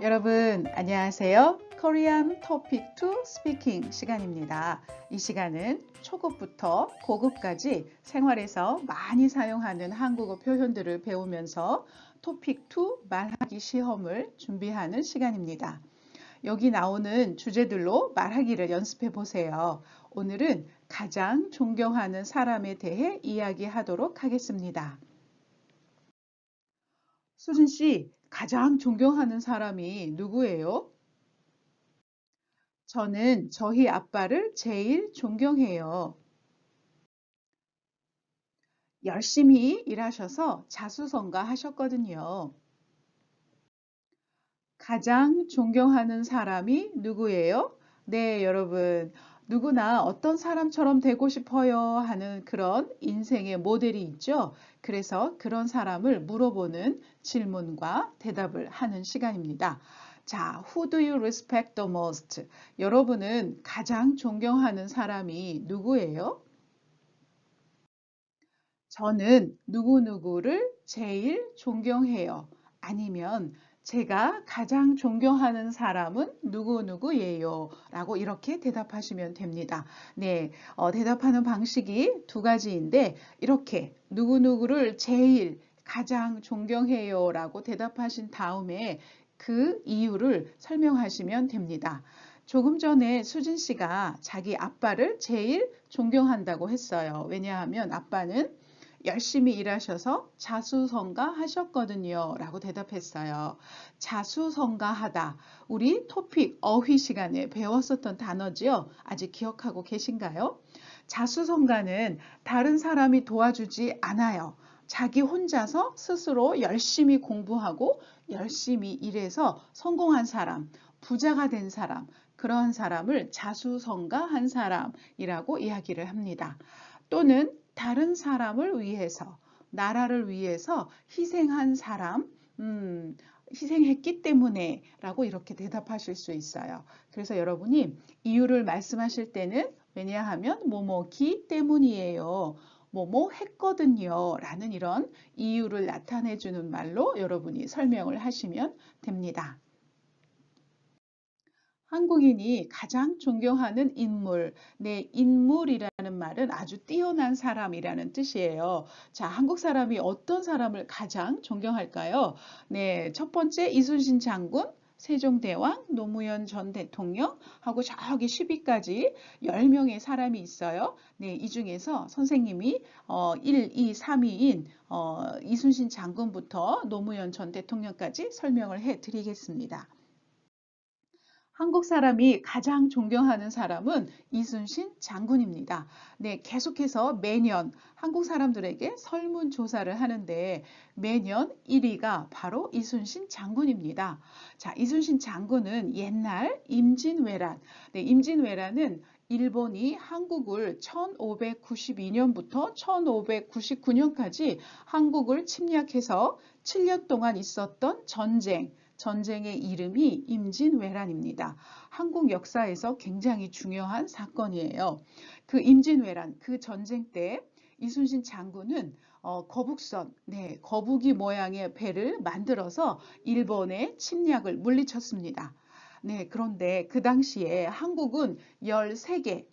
여러분 안녕하세요. Korean Topic 2 Speaking 시간입니다. 이 시간은 초급부터 고급까지 생활에서 많이 사용하는 한국어 표현들을 배우면서 토픽 2 말하기 시험을 준비하는 시간입니다. 여기 나오는 주제들로 말하기를 연습해 보세요. 오늘은 가장 존경하는 사람에 대해 이야기하도록 하겠습니다. 수진 씨, 가장 존경하는 사람이 누구예요? 저는 저희 아빠를 제일 존경해요. 열심히 일하셔서 자수성가 하셨거든요. 가장 존경하는 사람이 누구예요? 네, 여러분. 누구나 어떤 사람처럼 되고 싶어요 하는 그런 인생의 모델이 있죠. 그래서 그런 사람을 물어보는 질문과 대답을 하는 시간입니다. 자, who do you respect the most? 여러분은 가장 존경하는 사람이 누구예요? 저는 누구누구를 제일 존경해요. 아니면 제가 가장 존경하는 사람은 누구누구예요. 라고 이렇게 대답하시면 됩니다. 네, 대답하는 방식이 두 가지인데 이렇게 누구누구를 제일 가장 존경해요. 라고 대답하신 다음에 그 이유를 설명하시면 됩니다. 조금 전에 수진 씨가 자기 아빠를 제일 존경한다고 했어요. 왜냐하면 아빠는 열심히 일하셔서 자수성가 하셨거든요. 라고 대답했어요. 자수성가하다. 우리 토픽 어휘 시간에 배웠었던 단어지요. 아직 기억하고 계신가요? 자수성가는 다른 사람이 도와주지 않아요. 자기 혼자서 스스로 열심히 공부하고 열심히 일해서 성공한 사람, 부자가 된 사람, 그러한 사람을 자수성가한 사람이라고 이야기를 합니다. 또는 다른 사람을 위해서, 나라를 위해서 희생한 사람, 희생했기 때문에 라고 이렇게 대답하실 수 있어요. 그래서 여러분이 이유를 말씀하실 때는 왜냐하면 뭐뭐기 때문이에요. 뭐뭐 했거든요. 라는 이런 이유를 나타내 주는 말로 여러분이 설명을 하시면 됩니다. 한국인이 가장 존경하는 인물, 네, 인물이라는 말은 아주 뛰어난 사람이라는 뜻이에요. 자, 한국 사람이 어떤 사람을 가장 존경할까요? 네, 첫 번째 이순신 장군, 세종대왕, 노무현 전 대통령하고 저기 10위까지 10명의 사람이 있어요. 네, 이 중에서 선생님이 1, 2, 3위인 이순신 장군부터 노무현 전 대통령까지 설명을 해 드리겠습니다. 한국 사람이 가장 존경하는 사람은 이순신 장군입니다. 네, 계속해서 매년 한국 사람들에게 설문조사를 하는데 매년 1위가 바로 이순신 장군입니다. 자, 이순신 장군은 옛날 임진왜란, 네, 임진왜란은 일본이 한국을 1592년부터 1599년까지 한국을 침략해서 7년 동안 있었던 전쟁의 이름이 임진왜란입니다. 한국 역사에서 굉장히 중요한 사건이에요. 그 임진왜란, 그 전쟁 때 이순신 장군은 거북선, 네, 거북이 모양의 배를 만들어서 일본의 침략을 물리쳤습니다. 네, 그런데 그 당시에 한국은 13개,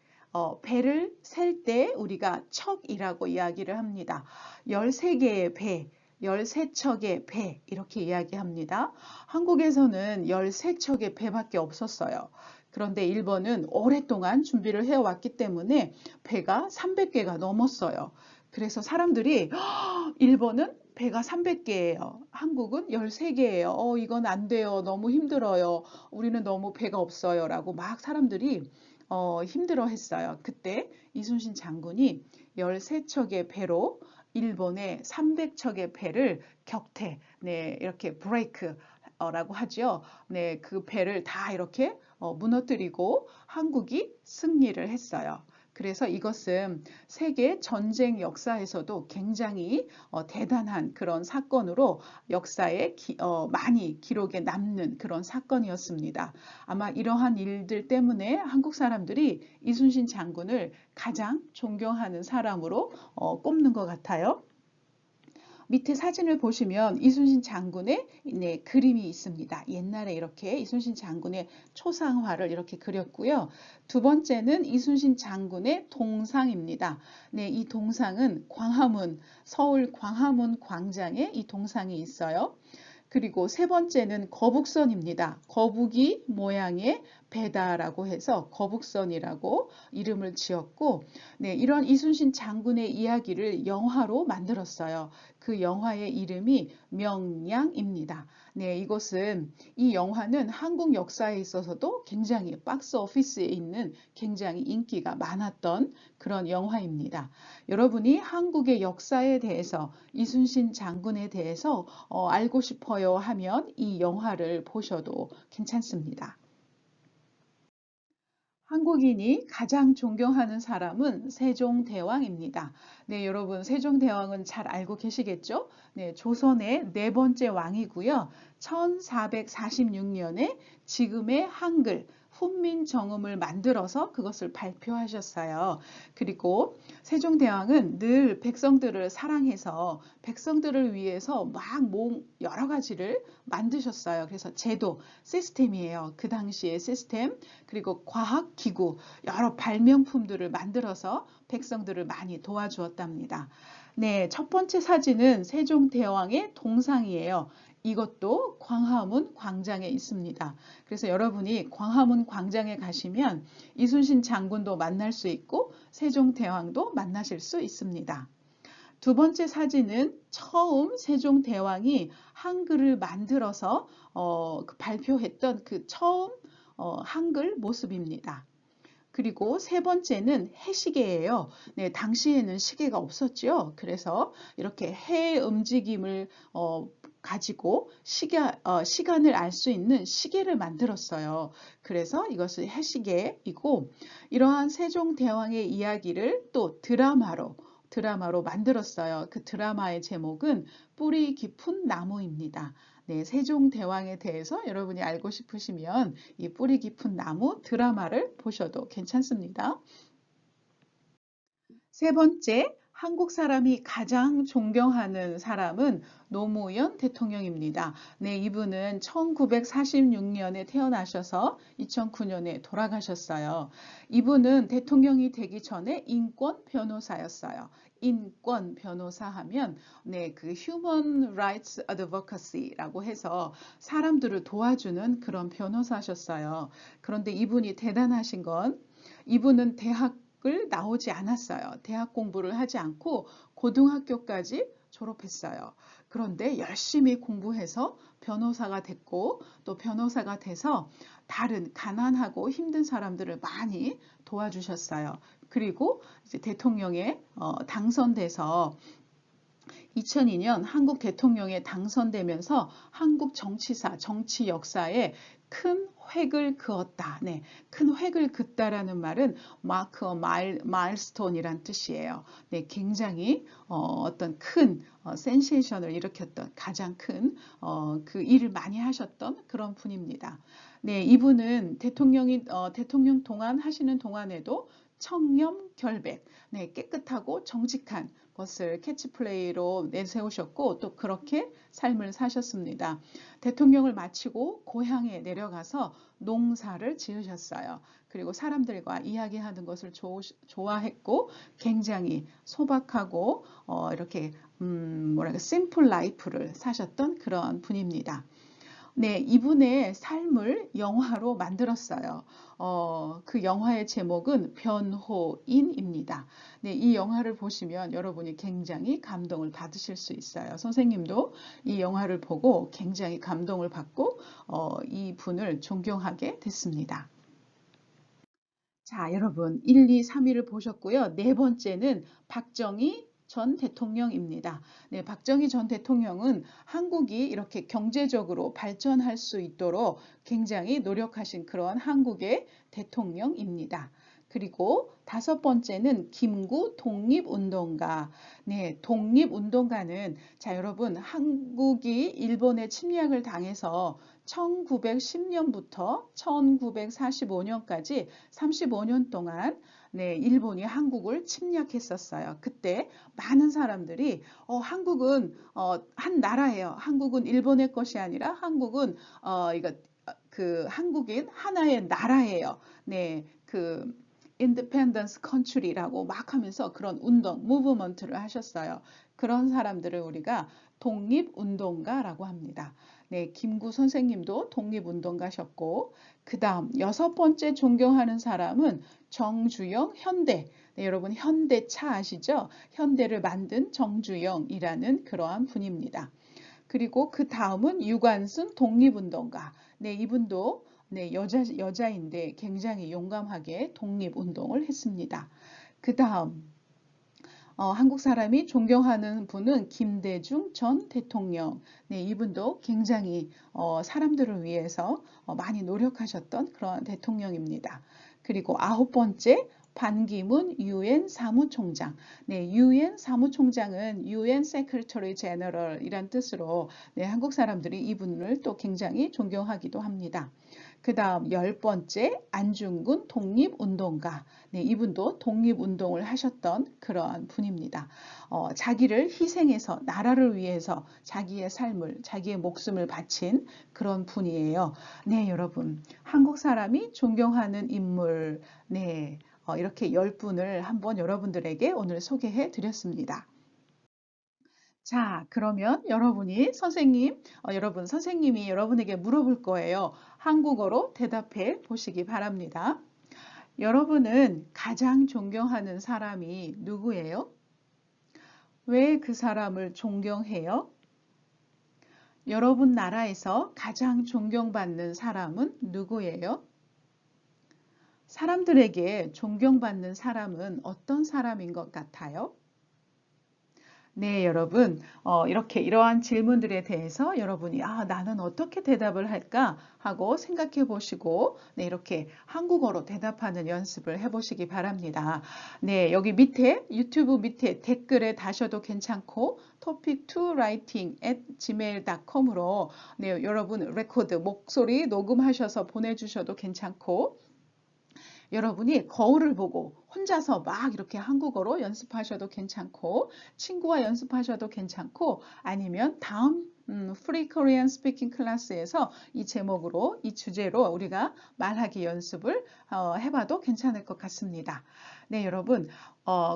배를 셀 때 우리가 척이라고 이야기를 합니다. 13개의 배, 13척의 배 이렇게 이야기합니다. 한국에서는 13척의 배밖에 없었어요. 그런데 일본은 오랫동안 준비를 해왔기 때문에 배가 300개가 넘었어요. 그래서 사람들이 일본은 배가 300개예요. 한국은 13개예요. 이건 안 돼요. 너무 힘들어요. 우리는 너무 배가 없어요. 라고 막 사람들이 힘들어 했어요. 그때 이순신 장군이 13척의 배로 일본의 300척의 배를 격퇴, 네, 이렇게 브레이크, 라고 하죠. 네, 그 배를 다 이렇게 무너뜨리고 한국이 승리를 했어요. 그래서 이것은 세계 전쟁 역사에서도 굉장히 대단한 그런 사건으로 역사에 많이 기록에 남는 그런 사건이었습니다. 아마 이러한 일들 때문에 한국 사람들이 이순신 장군을 가장 존경하는 사람으로 꼽는 것 같아요. 밑에 사진을 보시면 이순신 장군의 네, 그림이 있습니다. 옛날에 이렇게 이순신 장군의 초상화를 이렇게 그렸고요. 두 번째는 이순신 장군의 동상입니다. 네, 이 동상은 광화문, 서울 광화문 광장에 이 동상이 있어요. 그리고 세 번째는 거북선입니다. 거북이 모양의 배다라고 해서 거북선이라고 이름을 지었고, 네, 이런 이순신 장군의 이야기를 영화로 만들었어요. 그 영화의 이름이 명량입니다. 네, 이 영화는 한국 역사에 있어서도 굉장히 박스 오피스에 있는 굉장히 인기가 많았던 그런 영화입니다. 여러분이 한국의 역사에 대해서 이순신 장군에 대해서 알고 싶어요 하면 이 영화를 보셔도 괜찮습니다. 한국인이 가장 존경하는 사람은 세종대왕입니다. 네, 여러분, 세종대왕은 잘 알고 계시겠죠? 네, 조선의 네 번째 왕이고요. 1446년에 지금의 한글, 훈민정음을 만들어서 그것을 발표하셨어요. 그리고 세종대왕은 늘 백성들을 사랑해서 백성들을 위해서 여러 가지를 만드셨어요. 그래서 제도, 시스템이에요. 그 당시의 시스템, 그리고 과학 기구, 여러 발명품들을 만들어서 백성들을 많이 도와주었답니다. 네, 첫 번째 사진은 세종대왕의 동상이에요. 이것도 광화문 광장에 있습니다. 그래서 여러분이 광화문 광장에 가시면 이순신 장군도 만날 수 있고 세종대왕도 만나실 수 있습니다. 두 번째 사진은 처음 세종대왕이 한글을 만들어서 발표했던 그 처음 한글 모습입니다. 그리고 세 번째는 해시계예요. 네, 당시에는 시계가 없었죠. 그래서 이렇게 해 움직임을 가지고 시간을 알 수 있는 시계를 만들었어요. 그래서 이것을 해시계이고, 이러한 세종대왕의 이야기를 또 드라마로 만들었어요. 그 드라마의 제목은 뿌리 깊은 나무입니다. 네, 세종대왕에 대해서 여러분이 알고 싶으시면 이 뿌리 깊은 나무 드라마를 보셔도 괜찮습니다. 세 번째, 한국 사람이 가장 존경하는 사람은 노무현 대통령입니다. 네, 이분은 1946년에 태어나셔서 2009년에 돌아가셨어요. 이분은 대통령이 되기 전에 인권 변호사였어요. 인권 변호사 하면 네, 그 Human Rights Advocacy라고 해서 사람들을 도와주는 그런 변호사셨어요. 그런데 이분이 대단하신 건 이분은 대학을 나오지 않았어요. 대학 공부를 하지 않고 고등학교까지 졸업했어요. 그런데 열심히 공부해서 변호사가 됐고 또 변호사가 돼서 다른 가난하고 힘든 사람들을 많이 도와주셨어요. 그리고 이제 대통령에 당선돼서 2002년 한국 대통령에 당선되면서 한국 정치사, 정치 역사에 큰 획을 그었다. 네, 큰 획을 긋다라는 말은 마크 마일스톤이란 뜻이에요. 네, 굉장히 어떤 큰 센세이션을 일으켰던 가장 큰 그 일을 많이 하셨던 그런 분입니다. 네, 이분은 대통령 동안 하시는 동안에도 청렴 결백, 네, 깨끗하고 정직한 것을 캐치플레이로 내세우셨고 또 그렇게 삶을 사셨습니다. 대통령을 마치고 고향에 내려가서 농사를 지으셨어요. 그리고 사람들과 이야기하는 것을 좋아했고 굉장히 소박하고 이렇게 심플 라이프를 사셨던 그런 분입니다. 네, 이분의 삶을 영화로 만들었어요. 그 영화의 제목은 변호인입니다. 네, 이 영화를 보시면 여러분이 굉장히 감동을 받으실 수 있어요. 선생님도 이 영화를 보고 굉장히 감동을 받고 이 분을 존경하게 됐습니다. 자, 여러분 1, 2, 3위를 보셨고요. 네 번째는 박정희 전 대통령입니다. 네, 박정희 전 대통령은 한국이 이렇게 경제적으로 발전할 수 있도록 굉장히 노력하신 그런 한국의 대통령입니다. 그리고 다섯 번째는 김구 독립운동가. 네, 독립운동가는 자, 여러분 한국이 일본의 침략을 당해서 1910년부터 1945년까지 35년 동안 네, 일본이 한국을 침략했었어요. 그때 많은 사람들이 한국은 한 나라예요. 한국은 일본의 것이 아니라 한국은 이거 그 한국인 하나의 나라예요. 네, 그 independence country라고 막 하면서 그런 운동, 무브먼트를 하셨어요. 그런 사람들을 우리가 독립운동가라고 합니다. 네, 김구 선생님도 독립운동가셨고, 그 다음 여섯 번째 존경하는 사람은 정주영 현대. 네, 여러분 현대차 아시죠? 현대를 만든 정주영이라는 그러한 분입니다. 그리고 그 다음은 유관순 독립운동가. 네, 이분도 네, 여자인데 굉장히 용감하게 독립운동을 했습니다. 그 다음 한국 사람이 존경하는 분은 김대중 전 대통령. 네, 이분도 굉장히 사람들을 위해서 많이 노력하셨던 그런 대통령입니다. 그리고 아홉 번째 반기문 유엔 사무총장. 네, 유엔 사무총장은 유엔 세크리터리 제너럴이란 뜻으로 네, 한국 사람들이 이분을 또 굉장히 존경하기도 합니다. 그 다음 열 번째 안중근 독립운동가. 네, 이분도 독립운동을 하셨던 그러한 분입니다. 자기를 희생해서 나라를 위해서 자기의 삶을, 자기의 목숨을 바친 그런 분이에요. 네, 여러분. 한국 사람이 존경하는 인물, 네, 이렇게 10분을 한번 여러분들에게 오늘 소개해 드렸습니다. 자, 그러면 여러분이 여러분 선생님이 여러분에게 물어볼 거예요. 한국어로 대답해 보시기 바랍니다. 여러분은 가장 존경하는 사람이 누구예요? 왜 그 사람을 존경해요? 여러분 나라에서 가장 존경받는 사람은 누구예요? 사람들에게 존경받는 사람은 어떤 사람인 것 같아요? 네, 여러분, 이러한 질문들에 대해서 여러분이, 나는 어떻게 대답을 할까 하고 생각해 보시고, 네, 이렇게 한국어로 대답하는 연습을 해 보시기 바랍니다. 네, 여기 밑에, 유튜브 밑에 댓글에 다셔도 괜찮고, topic2writing@gmail.com으로, 네, 여러분 레코드, 목소리 녹음하셔서 보내주셔도 괜찮고, 여러분이 거울을 보고 혼자서 막 이렇게 한국어로 연습하셔도 괜찮고 친구와 연습하셔도 괜찮고 아니면 다음 Free Korean Speaking 클래스에서 이 제목으로 이 주제로 우리가 말하기 연습을 해봐도 괜찮을 것 같습니다. 네, 여러분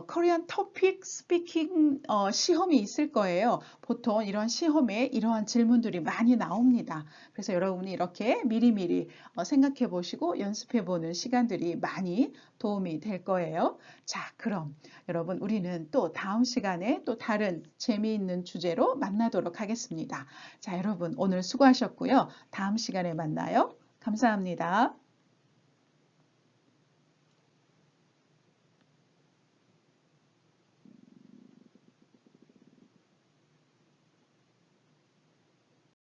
Korean Topic Speaking 시험이 있을 거예요. 보통 이런 시험에 이러한 질문들이 많이 나옵니다. 그래서 여러분이 이렇게 미리미리 생각해 보시고 연습해 보는 시간들이 많이 도움이 될 거예요. 자, 그럼 여러분 우리는 또 다음 시간에 또 다른 재미있는 주제로 만나도록 하겠습니다. 자, 여러분 오늘 수고하셨고요. 다음 시간에 만나요. 감사합니다.